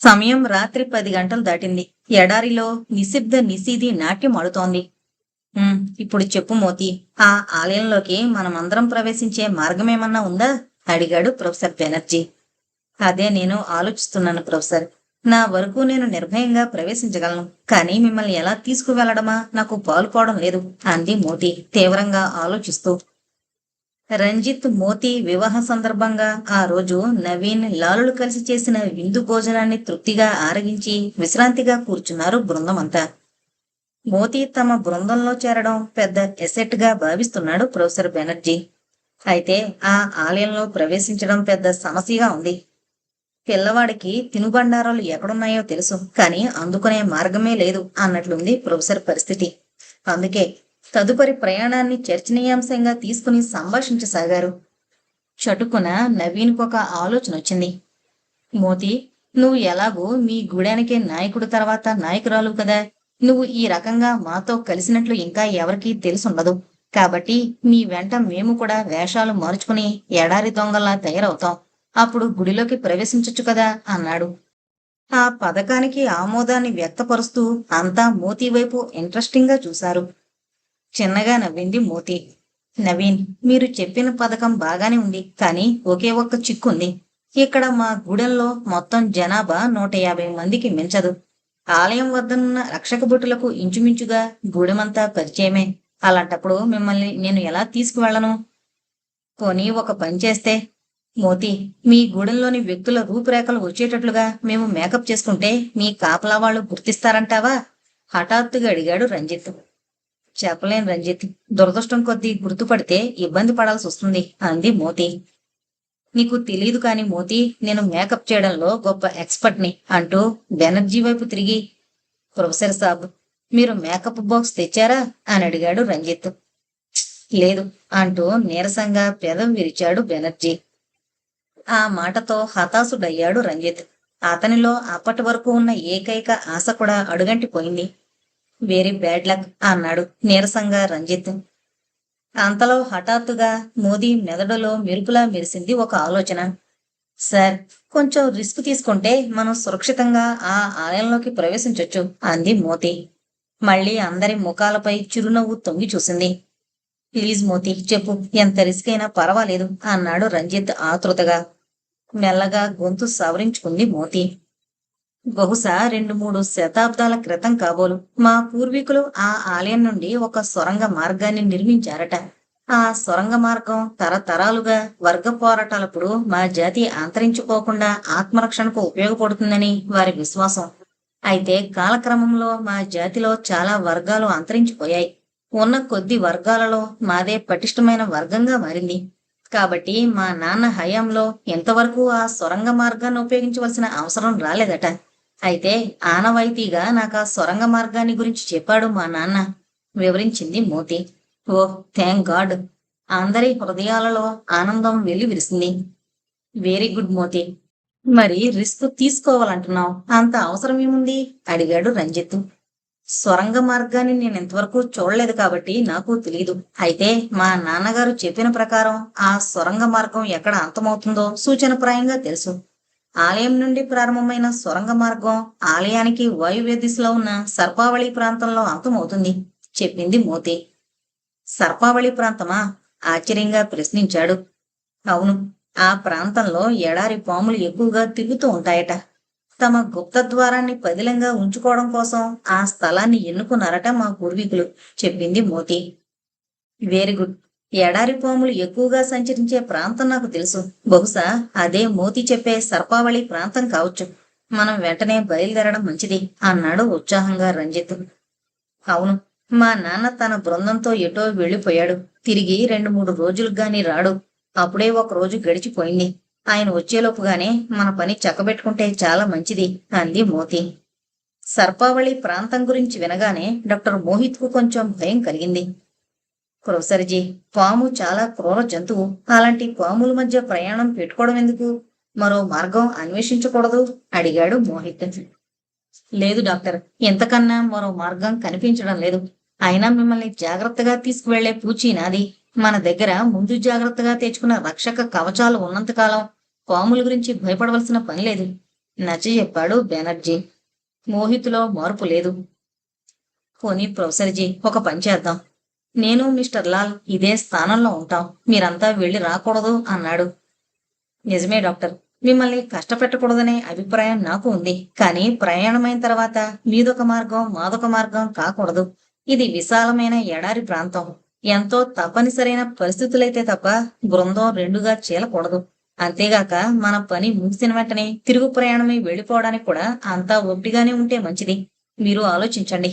సమయం రాత్రి 10 గంటలు దాటింది. ఎడారిలో నిశ్శబ్ద నిశీది నాట్యం ఆడుతోంది. ఇప్పుడు చెప్పు మోతీ. ఆ ఆలయంలోకి మనమందరం ప్రవేశించే మార్గమేమన్నా ఉందా? అడిగాడు ప్రొఫెసర్ బెనర్జీ. అదే నేను ఆలోచిస్తున్నాను ప్రొఫెసర్. నా వరకు నేను నిర్భయంగా ప్రవేశించగలను. కానీ మిమ్మల్ని ఎలా తీసుకువెళ్లడమా నాకు పాలుపోవడం లేదు అంది మోతీ తీవ్రంగా ఆలోచిస్తూ. రంజిత్ మోతీ వివాహ సందర్భంగా ఆ రోజు నవీన్ లాలులు కలిసి చేసిన విందు భోజనాన్ని తృప్తిగా ఆరగించి విశ్రాంతిగా కూర్చున్నారు బృందం అంతా. మోతీ తమ బృందంలో చేరడం పెద్ద ఎసెట్ గా భావిస్తున్నాడు ప్రొఫెసర్ బెనర్జీ. అయితే ఆ ఆలయంలో ప్రవేశించడం పెద్ద సమస్యగా ఉంది. పిల్లవాడికి తినుబండారాలు ఎక్కడున్నాయో తెలుసు, కానీ అందుకునే మార్గమే లేదు అన్నట్లుంది ప్రొఫెసర్ పరిస్థితి. అందుకే తదుపరి ప్రయాణాన్ని చర్చనీయాంశంగా తీసుకుని సంభాషించసాగారు. చటుకున నవీన్కొక ఆలోచన వచ్చింది. మోతీ, నువ్వు ఎలాగూ మీ గూడానికే నాయకుడు తర్వాత నాయకురాలు కదా. నువ్వు ఈ రకంగా మాతో కలిసినట్లు ఇంకా ఎవరికీ తెలుసుండదు. కాబట్టి నీ వెంట మేము కూడా వేషాలు మార్చుకుని ఎడారి దొంగల్లా తయారవుతాం. అప్పుడు గుడిలోకి ప్రవేశించొచ్చు కదా అన్నాడు. ఆ పథకానికి ఆమోదాన్ని వ్యక్తపరుస్తూ అంతా మోతీ వైపు ఇంట్రెస్టింగ్ గా చూశారు. చిన్నగా నవ్వింది మోతీ. నవీన్, మీరు చెప్పిన పథకం బాగానే ఉంది, కానీ ఒకే ఒక్క చిక్కుంది. ఇక్కడ మా గూడెంలో మొత్తం జనాభా 150 మందికి మించదు. ఆలయం వద్దనున్న రక్షక భటులకు ఇంచుమించుగా గూడెమంతా పరిచయమే. అలాంటప్పుడు మిమ్మల్ని నేను ఎలా తీసుకువెళ్లను? పోనీ ఒక పని చేస్తే, మోతీ, మీ గూడెంలోని వ్యక్తుల రూపురేఖలు వచ్చేటట్లుగా మేము మేకప్ చేసుకుంటే మీ కాపలా వాళ్ళు గుర్తిస్తారంటావా? హఠాత్తుగా అడిగాడు రంజిత్. చెప్పలేను రంజిత్. దురదృష్టం కొద్దీ గుర్తుపడితే ఇబ్బంది పడాల్సి వస్తుంది అంది మోతీ. నీకు తెలీదు కాని మోతీ, నేను మేకప్ చేయడంలో గొప్ప ఎక్స్పర్ట్ని అంటూ బెనర్జీ వైపు తిరిగి, ప్రొఫెసర్ సాబ్, మీరు మేకప్ బాక్స్ తెచ్చారా అని అడిగాడు రంజిత్. లేదు అంటూ నీరసంగా పెదవి విరిచాడు బెనర్జీ. ఆ మాటతో హతాశుడయ్యాడు రంజిత్. అతనిలో అప్పటి వరకు ఉన్న ఏకైక ఆశ కూడా అడుగంటిపోయింది. వెరీ బ్యాడ్ లక్ అన్నాడు నీరసంగా రంజిత్. అంతలో హఠాత్తుగా మోదీ మెదడులో మెరుపులా మెరిసింది ఒక ఆలోచన. సార్, కొంచెం రిస్క్ తీసుకుంటే మనం సురక్షితంగా ఆ ఆలయంలోకి ప్రవేశించొచ్చు అంది మోతీ. మళ్ళీ అందరి ముఖాలపై చిరునవ్వు తొంగి చూసింది. ప్లీజ్ మోతీ, చెప్పు, ఎంత రిస్క్ అయినా పర్వాలేదు అన్నాడు రంజిత్ ఆతృతగా. మెల్లగా గొంతు సవరించుకుంది మోతీ. బహుశా 2-3 శతాబ్దాల క్రితం కాబోలు మా పూర్వీకులు ఆ ఆలయం నుండి ఒక సొరంగ మార్గాన్ని నిర్మించారట. ఆ సొరంగ మార్గం తరతరాలుగా వర్గ పోరాటాలప్పుడు మా జాతి అంతరించుకోకుండా ఆత్మరక్షణకు ఉపయోగపడుతుందని వారి విశ్వాసం. అయితే కాలక్రమంలో మా జాతిలో చాలా వర్గాలు అంతరించిపోయాయి. ఉన్న కొద్ది వర్గాలలో మాదే పటిష్టమైన వర్గంగా మారింది. కాబట్టి మా నాన్న హయాంలో ఎంతవరకు ఆ సొరంగ మార్గాన్ని ఉపయోగించవలసిన అవసరం రాలేదట. అయితే ఆనవాయితీగా నాకు ఆ సొరంగ మార్గాన్ని గురించి చెప్పాడు మా నాన్న, వివరించింది మోతీ. ఓహ్, థ్యాంక్ గాడ్. అందరి హృదయాలలో ఆనందం వెల్లివిరిసింది. Very good Moti. మరి రిస్క్ తీసుకోవాలంటున్నావు, అంత అవసరం ఏముంది అడిగాడు రంజిత్. సొరంగ మార్గాన్ని నేను ఇంతవరకు చూడలేదు కాబట్టి నాకు తెలీదు. అయితే మా నాన్నగారు చెప్పిన ప్రకారం ఆ సొరంగ మార్గం ఎక్కడ అంతమవుతుందో సూచనప్రాయంగా తెలుసు. ఆలయం నుండి ప్రారంభమైన సొరంగ మార్గం ఆలయానికి వాయువ్య దిశలో ఉన్న సర్పావళి ప్రాంతంలో అంతమవుతుంది చెప్పింది మోతీ. సర్పావళి ప్రాంతమా? ఆశ్చర్యంగా ప్రశ్నించాడు. అవును, ఆ ప్రాంతంలో ఎడారి పాములు ఎక్కువగా తిరుగుతూ ఉంటాయట. తమ గుప్త ద్వారాన్ని పదిలంగా ఉంచుకోవడం కోసం ఆ స్థలాన్ని ఎన్నుకున్నారట మా పూర్వీకులు చెప్పింది మోతీ. Very good. ఎడారి పాములు ఎక్కువగా సంచరించే ప్రాంతం నాకు తెలుసు. బహుశా అదే మోతీ చెప్పే సర్పావళి ప్రాంతం కావచ్చు. మనం వెంటనే బయలుదేరడం మంచిది అన్నాడు ఉత్సాహంగా రంజిత్. అవును, మా నాన్న తన బృందంతో ఎటో వెళ్ళిపోయాడు. తిరిగి 2-3 రోజులకు గాని రాడు. అప్పుడే ఒక రోజు గడిచిపోయింది. ఆయన వచ్చేలోపుగానే మన పని చక్కబెట్టుకుంటే చాలా మంచిది అంది మోతీ. సర్పావళి ప్రాంతం గురించి వినగానే డాక్టర్ మోహిత్ కు కొంచెం భయం కలిగింది. ప్రొఫెసర్జీ, పాము చాలా క్రూర జంతువు. అలాంటి పాముల మధ్య ప్రయాణం పెట్టుకోవడం ఎందుకు? మరో మార్గం అన్వేషించకూడదు అడిగాడు మోహిత్. లేదు డాక్టర్, ఎంతకన్నా మరో మార్గం కనిపించడం లేదు. అయినా మిమ్మల్ని జాగ్రత్తగా తీసుకువెళ్లే పూచీ నాది. మన దగ్గర ముందు జాగ్రత్తగా తెచ్చుకున్న రక్షక కవచాలు ఉన్నంతకాలం పాముల గురించి భయపడవలసిన పని లేదు. నచ్చజెప్పాడు బెనర్జీ. మోహిత్‌లో మార్పు లేదు. పోనీ ప్రొఫెసర్జీ, ఒక పని చేద్దాం. నేను మిస్టర్ లాల్ ఇదే స్థానంలో ఉంటాం. మీరంతా వెళ్ళి రాకూడదు అన్నాడు. నిజమే డాక్టర్. మిమ్మల్ని కష్టపెట్టకూడదనే అభిప్రాయం నాకు ఉంది. కానీ ప్రయాణమైన తర్వాత మీదొక మార్గం, మాదొక మార్గం కాకూడదు. ఇది విశాలమైన ఎడారి ప్రాంతం. ఎంతో తప్పనిసరైన పరిస్థితులైతే తప్ప బృందం రెండుగా చీలకూడదు. అంతేగాక మన పని ముగిసిన వెంటనే తిరుగు ప్రయాణమై వెళ్ళిపోవడానికి కూడా అంతా ఒట్టిగానే ఉంటే మంచిది. మీరు ఆలోచించండి.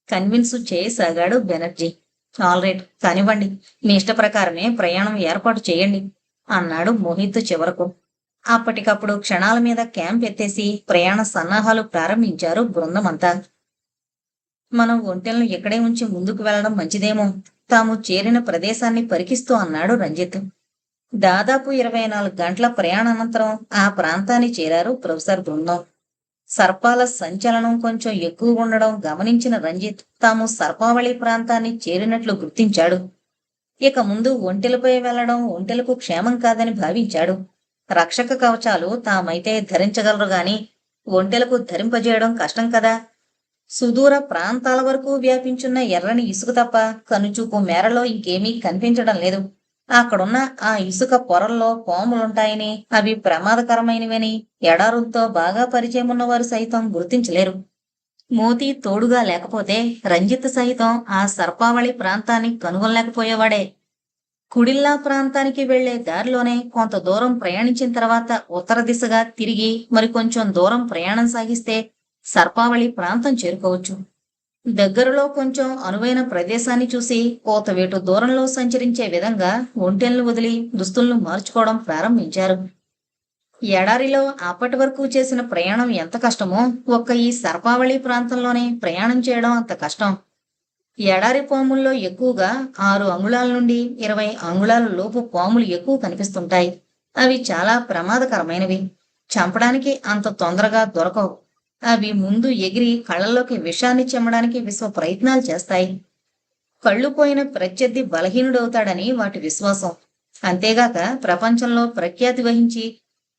కన్విన్స్ చేయసాగాడు బెనర్జీ. ఆల్ రైట్, కానివ్వండి. మీ ఇష్ట ప్రకారమే ప్రయాణం ఏర్పాటు చేయండి అన్నాడు మోహిత్ చివరకు. అప్పటికప్పుడు క్షణాల మీద క్యాంప్ ఎత్తేసి ప్రయాణ సన్నాహాలు ప్రారంభించారు బృందమంతా. మనం ఒంటెలను ఇక్కడే ఉంచి ముందుకు వెళ్లడం మంచిదేమో. తాము చేరిన ప్రదేశాన్ని పరికిస్తూ అన్నాడు రంజిత్. దాదాపు 24 గంటల ప్రయాణానంతరం ఆ ప్రాంతాన్ని చేరారు ప్రొఫెసర్ బృందం. సర్పాల సంచలనం కొంచెం ఎక్కువ ఉండడం గమనించిన రంజిత్ తాము సర్పావళి ప్రాంతాన్ని చేరినట్లు గుర్తించాడు. ఇక ముందు ఒంటెలపై వెళ్లడం ఒంటెలకు క్షేమం కాదని భావించాడు. రక్షక కవచాలు తామైతే ధరించగలరు గాని ఒంటెలకు ధరింపజేయడం కష్టం కదా. సుదూర ప్రాంతాల వరకు వ్యాపించున్న ఎర్రని ఇసుక తప్ప కనుచూపు మేరలో ఇంకేమీ కనిపించడం లేదు. అక్కడున్న ఆ ఇసుక పొరల్లో పాములుంటాయని, అవి ప్రమాదకరమైనవని ఎడారులతో బాగా పరిచయం ఉన్నవారు సైతం గుర్తించలేరు. మోతీ తోడుగా లేకపోతే రంజిత్ సైతం ఆ సర్పావళి ప్రాంతాన్ని కనుగొనలేకపోయేవాడే. కుడిల్లా ప్రాంతానికి వెళ్లే దారిలోనే కొంత దూరం ప్రయాణించిన తర్వాత ఉత్తర దిశగా తిరిగి మరికొంచెం దూరం ప్రయాణం సాగిస్తే సర్పావళి ప్రాంతం చేరుకోవచ్చు. దగ్గరలో కొంచెం అనువైన ప్రదేశాన్ని చూసి కోతవేటు దూరంలో సంచరించే విధంగా ఒంటెలను వదిలి దుస్తులను మార్చుకోవడం ప్రారంభించారు. ఎడారిలో అప్పటి వరకు చేసిన ప్రయాణం ఎంత కష్టమో ఒక్క ఈ సర్పావళి ప్రాంతంలోనే ప్రయాణం చేయడం అంత కష్టం. ఎడారి పాముల్లో ఎక్కువగా 6 అంగుళాల నుండి 20 అంగుళాల లోపు పాములు ఎక్కువ కనిపిస్తుంటాయి. అవి చాలా ప్రమాదకరమైనవి. చంపడానికి అంత తొందరగా దొరకవు. అవి ముందు ఎగిరి కళ్ళల్లోకి విషాన్ని చెమ్మడానికి విశ్వ ప్రయత్నాలు చేస్తాయి. కళ్ళు పోయిన ప్రత్యర్థి బలహీనుడవుతాడని వాటి విశ్వాసం. అంతేగాక ప్రపంచంలో ప్రఖ్యాతి వహించి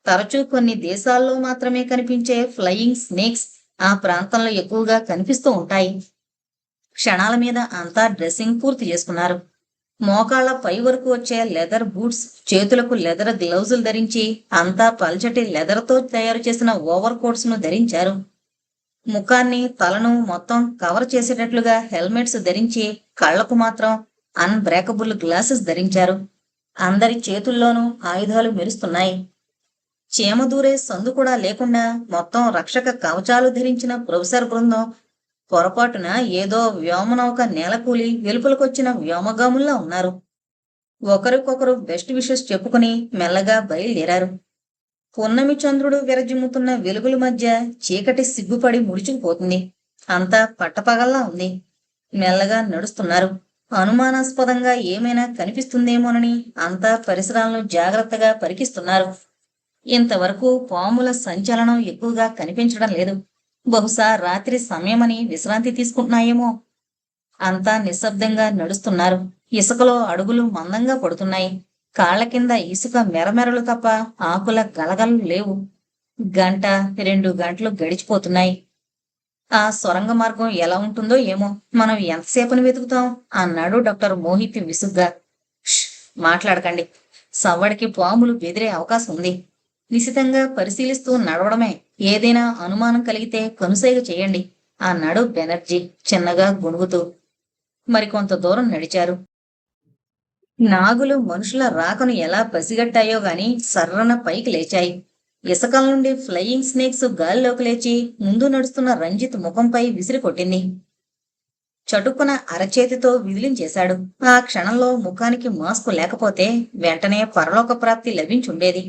తరచూ కొన్ని దేశాల్లో మాత్రమే కనిపించే ఫ్లయింగ్ స్నేక్స్ ఆ ప్రాంతంలో ఎక్కువగా కనిపిస్తూ ఉంటాయి. క్షణాల మీద అంతా డ్రెస్సింగ్ పూర్తి చేసుకున్నారు. మోకాళ్ల పై వరకు వచ్చే లెదర్ బూట్స్, చేతులకు లెదర్ గ్లౌజులు ధరించి అంతా పల్చటి లెదర్తో తయారు చేసిన ఓవర్ కోట్స్ ను ధరించారు. ముఖాన్ని, తలను మొత్తం కవర్ చేసేటట్లుగా హెల్మెట్స్ ధరించి కళ్లకు మాత్రం అన్బ్రేకబుల్ గ్లాసెస్ ధరించారు. అందరి చేతుల్లోనూ ఆయుధాలు మెరుస్తున్నాయి. చీమ దూరే సందు కూడా లేకుండా మొత్తం రక్షక కవచాలు ధరించిన ప్రొఫెసర్ బృందం పొరపాటున ఏదో వ్యోమనౌక నేలకూలి వెలుపలకొచ్చిన వ్యోమగాముల్లా ఉన్నారు. ఒకరికొకరు బెస్ట్ విషెస్ చెప్పుకుని మెల్లగా బయలుదేరారు. పున్నమి చంద్రుడు విరజిమ్ముతున్న వెలుగుల మధ్య చీకటి సిగ్గుపడి ముడుచుకుపోతుంది. అంతా పట్టపగల్లా ఉంది. మెల్లగా నడుస్తున్నారు. అనుమానాస్పదంగా ఏమైనా కనిపిస్తుందేమోనని అంతా పరిసరాలను జాగ్రత్తగా పరికిస్తున్నారు. ఇంతవరకు పాముల సంచలనం ఎక్కువగా కనిపించడం లేదు. బహుశా రాత్రి సమయమని విశ్రాంతి తీసుకుంటున్నాయేమో. అంతా నిశ్శబ్దంగా నడుస్తున్నారు. ఇసుకలో అడుగులు మందంగా పడుతున్నాయి. కాళ్ల కింద ఇసుక మెరమెరలు తప్ప ఆకుల గలగలు లేవు. 1 2 గంటలు గడిచిపోతున్నాయి. ఆ సొరంగ మార్గం ఎలా ఉంటుందో ఏమో. మనం ఎంతసేపని వెతుకుతాం అన్నాడు డాక్టర్ మోహిత్ విసుగ్గా. మాట్లాడకండి. సవ్వడికి పాములు బెదిరే అవకాశం ఉంది. నిశితంగా పరిశీలిస్తూ నడవడమే. ఏదైనా అనుమానం కలిగితే కనుసైగ చేయండి అన్నాడు బెనర్జీ చిన్నగా గొణుగుతూ. మరికొంత దూరం నడిచారు. నాగులు మనుషుల రాకను ఎలా పసిగట్టాయో గాని సర్రన పైకి లేచాయి. ఇసుకల నుండి ఫ్లయింగ్ స్నేక్స్ గాలిలోకి లేచి ముందు నడుస్తున్న రంజిత్ ముఖంపై విసిరి కొట్టింది. చటుక్కున అరచేతితో విదిలించేశాడు. ఆ క్షణంలో ముఖానికి మాస్కు లేకపోతే వెంటనే పరలోక ప్రాప్తి లభించుండేది.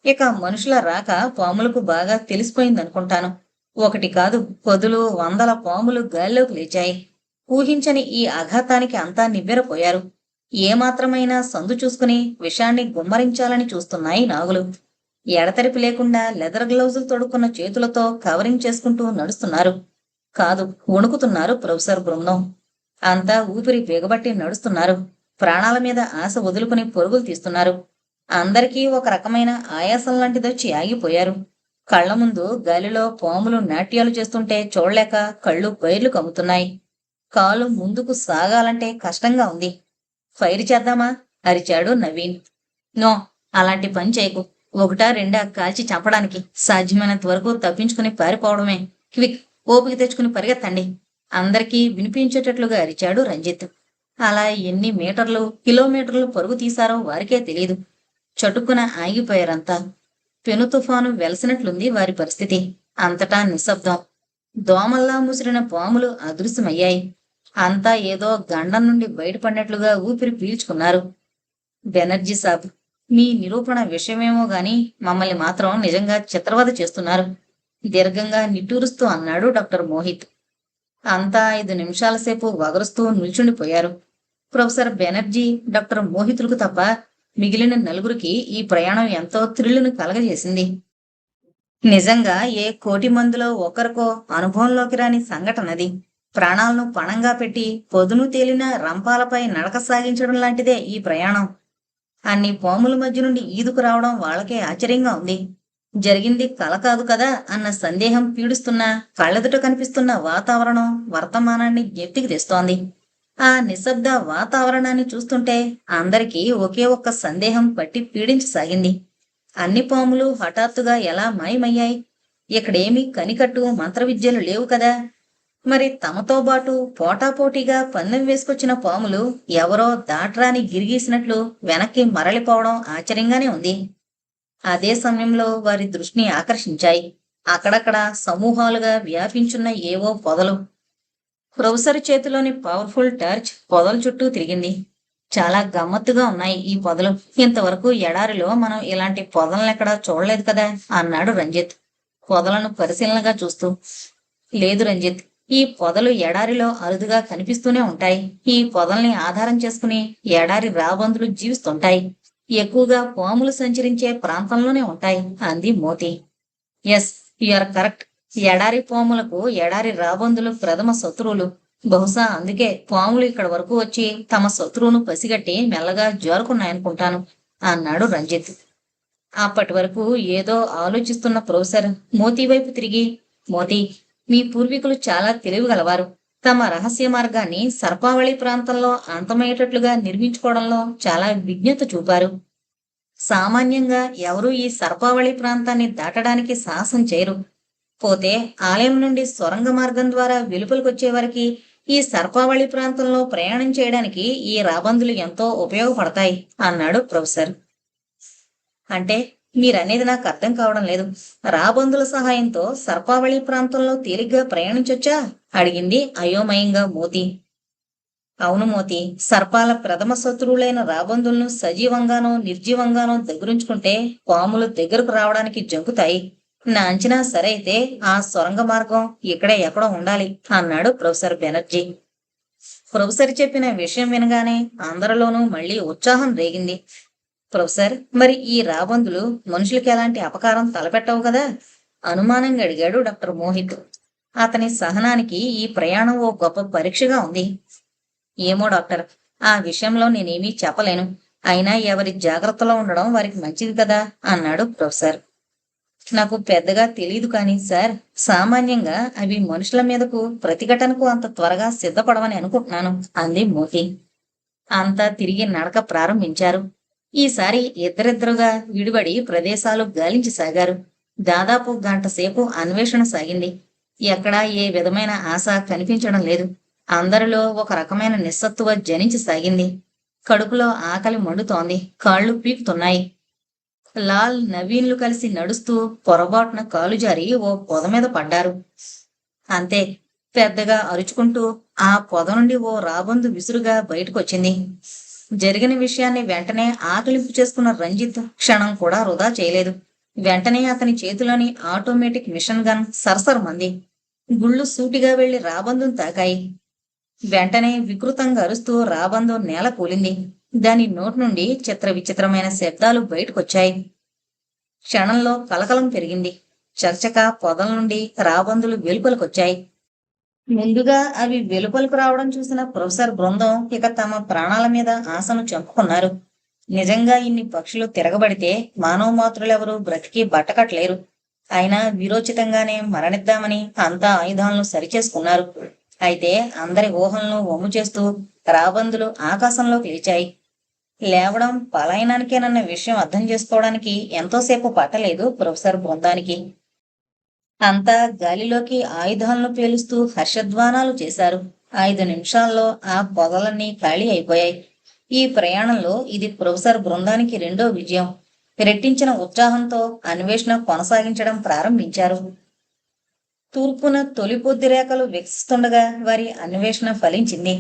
ఇక మనుషుల రాక పాములకు బాగా తెలిసిపోయిందనుకుంటాను. 1 కాదు, పొదులు 100 పాములు గాల్లోకి లేచాయి. ఊహించని ఈ ఆఘాతానికి అంతా నివ్వెరపోయారు. ఏమాత్రమైనా సందు చూసుకుని విషాన్ని గుమ్మరించాలని చూస్తున్నాయి నాగులు. ఎడతెరిపి లేకుండా లెదర్ గ్లౌజులు తొడుక్కున్న చేతులతో కవరింగ్ చేసుకుంటూ నడుస్తున్నారు. కాదు, వణుకుతున్నారు ప్రొఫెసర్ బృందం. అంతా ఊపిరి బిగబట్టి నడుస్తున్నారు. ప్రాణాల మీద ఆశ వదులుకుని పరుగులు తీస్తున్నారు. అందరికీ ఒక రకమైన ఆయాసం లాంటిదొచ్చి ఆగిపోయారు. కళ్ల ముందు గాలిలో పాములు నాట్యాలు చేస్తుంటే చూడలేక కళ్ళు బైర్లు కమ్ముతున్నాయి. కాలు ముందుకు సాగాలంటే కష్టంగా ఉంది. ఫైర్ చేద్దామా? అరిచాడు నవీన్. నో, అలాంటి పని చేయకు. ఒకటా రెండా కాల్చి చంపడానికి సాధ్యమైనంత వరకు తప్పించుకుని పారిపోవడమే. క్విక్, ఓపిక తెచ్చుకుని పరిగెత్తండి. అందరికీ వినిపించేటట్లుగా అరిచాడు రంజిత్. అలా ఎన్ని మీటర్లు కిలోమీటర్లు పరుగు తీశారో వారికే తెలియదు. చటుక్కున ఆగిపోయారంతా. పెను తుఫాను వెలసినట్లుంది వారి పరిస్థితి. అంతటా నిశ్శబ్దం. దోమల్లా ముసిరిన పాములు అదృశ్యమయ్యాయి. అంతా ఏదో గండం నుండి బయటపడినట్లుగా ఊపిరి పీల్చుకున్నారు. బెనర్జీ సాబ్, మీ నిరూపణ విషయమేమో గాని మమ్మల్ని మాత్రం నిజంగా చిత్రవద చేస్తున్నారు. దీర్ఘంగా నిట్టూరుస్తూ అన్నాడు డాక్టర్ మోహిత్. అంతా 5 నిమిషాల సేపు వగరుస్తూ నిల్చుండిపోయారు. ప్రొఫెసర్ బెనర్జీ, డాక్టర్ మోహితులకు తప్ప మిగిలిన నలుగురికి ఈ ప్రయాణం ఎంతో థ్రిల్లును కలగజేసింది. నిజంగా ఏ కోటి మందిలో ఒకరికో అనుభవంలోకి రాని సంఘటనది. ప్రాణాలను పణంగా పెట్టి పొదును తేలిన రంపాలపై నడక సాగించడం లాంటిదే ఈ ప్రయాణం. అన్ని పాముల మధ్య నుండి ఈదుకు రావడం వాళ్ళకే ఆశ్చర్యంగా ఉంది. జరిగింది కల కాదు కదా అన్న సందేహం పీడిస్తున్న కళ్ళెదుట కనిపిస్తున్న వాతావరణం వర్తమానాన్ని జ్ఞప్తికి తెస్తోంది. ఆ నిశ్శబ్ద వాతావరణాన్ని చూస్తుంటే అందరికీ ఒకే ఒక్క సందేహం పట్టి పీడించసాగింది. అన్ని పాములు హఠాత్తుగా ఎలా మాయమయ్యాయి? ఇక్కడేమీ కనికట్టు మంత్రవిద్యలు లేవు కదా. మరి తమతో పాటు పోటాపోటీగా పందెం వేసుకొచ్చిన పాములు ఎవరో దాట్రాని గిరిగీసినట్లు వెనక్కి మరలిపోవడం ఆశ్చర్యంగానే ఉంది. అదే సమయంలో వారి దృష్టిని ఆకర్షించాయి అక్కడక్కడ సమూహాలుగా వ్యాపించున్న ఏవో పొదలు. ప్రొఫెసర్ చేతిలోని పవర్ఫుల్ టార్చ్ పొదల చుట్టూ తిరిగింది. చాలా గమ్మత్తుగా ఉన్నాయి ఈ పొదలు. ఇంతవరకు ఎడారిలో మనం ఇలాంటి పొదలనెక్కడా చూడలేదు కదా అన్నాడు రంజిత్ పొదలను పరిశీలనగా చూస్తూ. లేదు రంజిత్, ఈ పొదలు ఎడారిలో అరుదుగా కనిపిస్తూనే ఉంటాయి. ఈ పొదల్ని ఆధారం చేసుకుని ఎడారి రాబందులు జీవిస్తుంటాయి. ఎక్కువగా పాములు సంచరించే ప్రాంతంలోనే ఉంటాయి అంది మోతి. Yes, you're correct. ఎడారి పాములకు ఎడారి రాబందులు ప్రథమ శత్రువులు. బహుశా అందుకే పాములు ఇక్కడ వరకు వచ్చి తమ శత్రువును పసిగట్టి మెల్లగా జారుకున్నాయనుకుంటాను అన్నాడు రంజిత్. అప్పటి వరకు ఏదో ఆలోచిస్తున్న ప్రొఫెసర్ మోతీ వైపు తిరిగి, మోతీ, మీ పూర్వీకులు చాలా తెలివిగలవారు. తమ రహస్య మార్గాన్ని సర్పావళి ప్రాంతంలో అంతమయ్యేటట్లుగా నిర్మించుకోవడంలో చాలా విజ్ఞత చూపారు. సామాన్యంగా ఎవరూ ఈ సర్పావళి ప్రాంతాన్ని దాటడానికి సాహసం చేయరు. పోతే ఆలయం నుండి సొరంగ మార్గం ద్వారా వెలుపలికొచ్చే వారికి ఈ సర్పావళి ప్రాంతంలో ప్రయాణం చేయడానికి ఈ రాబందులు ఎంతో ఉపయోగపడతాయి అన్నాడు ప్రొఫెసర్. అంటే మీరనేది నాకు అర్థం కావడం లేదు. రాబందుల సహాయంతో సర్పావళి ప్రాంతంలో తేలిగ్గా ప్రయాణించొచ్చా అడిగింది అయోమయంగా మోతి. అవును మోతి, సర్పాల ప్రథమ శత్రువులైన రాబందులను సజీవంగానో నిర్జీవంగానో దగ్గరుంచుకుంటే పాములు దగ్గరకు రావడానికి జంకుతాయి. నా అంచనా సరైతే ఆ సొరంగ మార్గం ఇక్కడే ఎక్కడో ఉండాలి అన్నాడు ప్రొఫెసర్ బెనర్జీ. ప్రొఫెసర్ చెప్పిన విషయం వినగానే అందరిలోనూ మళ్లీ ఉత్సాహం రేగింది. ప్రొఫెసర్, మరి ఈ రాబందులు మనుషులకి ఎలాంటి అపకారం తలపెట్టవు కదా అనుమానంగా అడిగాడు డాక్టర్ మోహిత్. అతని సహనానికి ఈ ప్రయాణం ఓ గొప్ప పరీక్షగా ఉంది. ఏమో డాక్టర్, ఆ విషయంలో నేనేమీ చెప్పలేను. అయినా ఎవరి జాగ్రత్తలో ఉండడం వారికి మంచిది కదా అన్నాడు ప్రొఫెసర్. నాకు పెద్దగా తెలియదు కానీ సార్, సామాన్యంగా అవి మనుషుల మీదకు ప్రతిఘటనకు అంత త్వరగా సిద్ధపడవని అనుకుంటున్నాను అంది మోతి. అంతా తిరిగి నడక ప్రారంభించారు. ఈసారి ఇద్దరిద్దరుగా విడిబడి ప్రదేశాలు గాలించసాగారు. దాదాపు గంట సేపు అన్వేషణ సాగింది. ఎక్కడా ఏ విధమైన ఆశ కనిపించడం లేదు. అందరిలో ఒక రకమైన నిస్సత్తువ జనించసాగింది. కడుపులో ఆకలి మండుతోంది, కాళ్ళు పీకుతున్నాయి. లాల్, నవీన్లు కలిసి నడుస్తూ పొరబాటున కాలు జారి ఓ పొద మీద పడ్డారు. అంతే, పెద్దగా అరుచుకుంటూ ఆ పొద నుండి ఓ రాబందు విసురుగా బయటకొచ్చింది. జరిగిన విషయాన్ని వెంటనే ఆకలింపు చేసుకున్న రంజిత్ క్షణం కూడా వృధా చేయలేదు. వెంటనే అతని చేతిలోని ఆటోమేటిక్ మిషన్ గన్ సరసరమంది. గుళ్ళు సూటిగా వెళ్లి రాబందును తాకాయి. వెంటనే వికృతంగా అరుస్తూ రాబందు నేల కూలింది. దాని నోటి నుండి చిత్ర విచిత్రమైన శబ్దాలు బయటకొచ్చాయి. క్షణంలో కలకలం పెరిగింది. చర్చక పొదల నుండి రాబందులు వెలుపలికొచ్చాయి. ముందుగా అవి వెలుపలకు రావడం చూసిన ప్రొఫెసర్ బృందం ఇక తమ ప్రాణాల మీద ఆశను చంపుకున్నారు. నిజంగా ఇన్ని పక్షులు తిరగబడితే మానవ మాతృలెవరూ బ్రతికి బట్టకట్లేరు. అయినా వీరోచితంగానే మరణిద్దామని అంతా ఆయుధాలను సరిచేసుకున్నారు. అయితే అందరి ఊహలను వమ్ము చేస్తూ రాబందులు ఆకాశంలోకి లేచాయి. లేవడం పలాయనానికేనన్న విషయం అర్థం చేసుకోవడానికి ఎంతోసేపు పట్టలేదు ప్రొఫెసర్ బృందానికి. అంతా గాలిలోకి ఆయుధాలను పేలుస్తూ హర్షధ్వానాలు చేశారు. 5 నిమిషాల్లో ఆ పొదలన్నీ ఖాళీ అయిపోయాయి. ఈ ప్రయాణంలో ఇది ప్రొఫెసర్ బృందానికి రెండో విజయం. రెట్టించిన ఉత్సాహంతో అన్వేషణ కొనసాగించడం ప్రారంభించారు. తూర్పున తొలి పొద్దు రేఖలు వికసిస్తుండగా వారి అన్వేషణ ఫలించింది.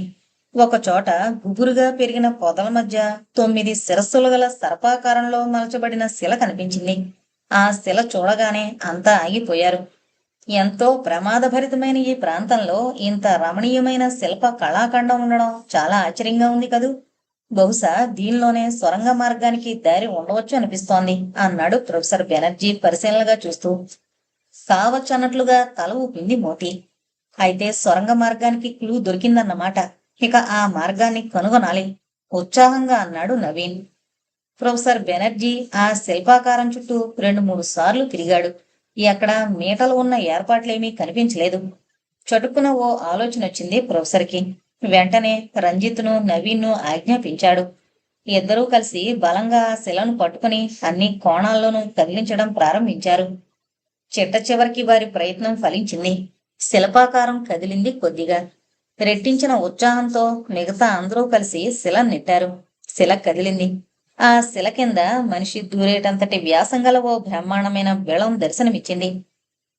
ఒకచోట గుబురుగా పెరిగిన పొదల మధ్య 9 శిరస్సులు గల సర్పాకారంలో మలచబడిన శిల కనిపించింది. ఆ శిల చూడగానే అంతా ఆగిపోయారు. ఎంతో ప్రమాదభరితమైన ఈ ప్రాంతంలో ఇంత రమణీయమైన శిల్ప కళాఖండం ఉండడం చాలా ఆశ్చర్యంగా ఉంది కదూ. బహుశా దీనిలోనే సొరంగ మార్గానికి దారి ఉండవచ్చు అనిపిస్తోంది అన్నాడు ప్రొఫెసర్ బెనర్జీ పరిశీలనగా చూస్తూ. కావచ్చన్నట్లుగా తల ఊపింది మోతి. అయితే సొరంగ మార్గానికి క్లూ దొరికిందన్నమాట. ఇక ఆ మార్గాన్ని కనుగొనాలి ఉత్సాహంగా అన్నాడు నవీన్. ప్రొఫెసర్ బెనర్జీ ఆ శిల్పాకారం చుట్టూ 2-3 సార్లు తిరిగాడు. ఎక్కడ మీటలు ఉన్న ఏర్పాట్లేమీ కనిపించలేదు. చటుక్కున ఓ ఆలోచన వచ్చింది ప్రొఫెసర్కి. వెంటనే రంజిత్ను నవీన్ను ఆజ్ఞాపించాడు. ఇద్దరూ కలిసి బలంగా ఆ శిలను పట్టుకుని అన్ని కోణాల్లోనూ కదిలించడం ప్రారంభించారు. చిట్ట చివరికి వారి ప్రయత్నం ఫలించింది. శిల్పాకారం కదిలింది కొద్దిగా. రెట్టించిన ఉత్సాహంతో మిగతా అందరూ కలిసి శిల నెట్టారు. శిల కదిలింది. ఆ శిల కింద మనిషి దూరేటంతటి వ్యాసం గల ఓ బ్రహ్మాండమైన బిళం దర్శనమిచ్చింది.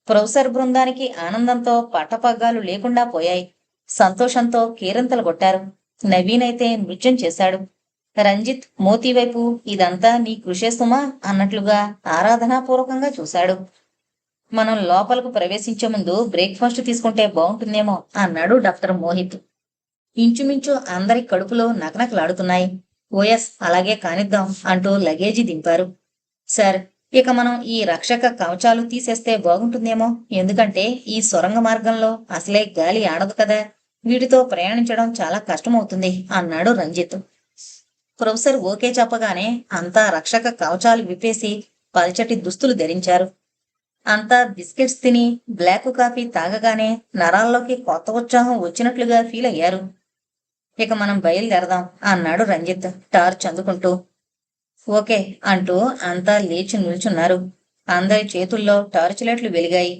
ప్రొఫెసర్ బృందానికి ఆనందంతో పట్టపగ్గాలు లేకుండా పోయాయి. సంతోషంతో కేరింతలు కొట్టారు. నవీన్ అయితే నృత్యం చేశాడు. రంజిత్ మోతీ వైపు ఇదంతా నీ కృషే సుమా అన్నట్లుగా ఆరాధనాపూర్వకంగా చూశాడు. మనం లోపలకు ప్రవేశించే ముందు బ్రేక్ఫాస్ట్ తీసుకుంటే బాగుంటుందేమో అన్నాడు డాక్టర్ మోహిత్. ఇంచుమించు అందరి కడుపులో నకనకలాడుతున్నాయి. ఓఎస్ అలాగే కానిద్దాం అంటూ లగేజీ దింపారు. సార్, ఇక మనం ఈ రక్షక కవచాలు తీసేస్తే బాగుంటుందేమో. ఎందుకంటే ఈ సొరంగ మార్గంలో అసలే గాలి ఆడదు కదా. వీటితో ప్రయాణించడం చాలా కష్టమవుతుంది అన్నాడు రంజిత్. ప్రొఫెసర్ ఓకే చెప్పగానే అంతా రక్షక కవచాలు విప్పేసి పల్చటి దుస్తులు ధరించారు. అంతా బిస్కెట్స్ తిని బ్లాక్ కాఫీ తాగగానే నరాల్లోకి కొత్త ఉత్సాహం వచ్చినట్లుగా ఫీల్ అయ్యారు. ఇక మనం బయలుదేరదాం అన్నాడు రంజిత్ టార్చ్ అందుకుంటూ. ఓకే అంటూ అంతా లేచి నిల్చున్నారు. అందరి చేతుల్లో టార్చ్ లైట్లు వెలిగాయి.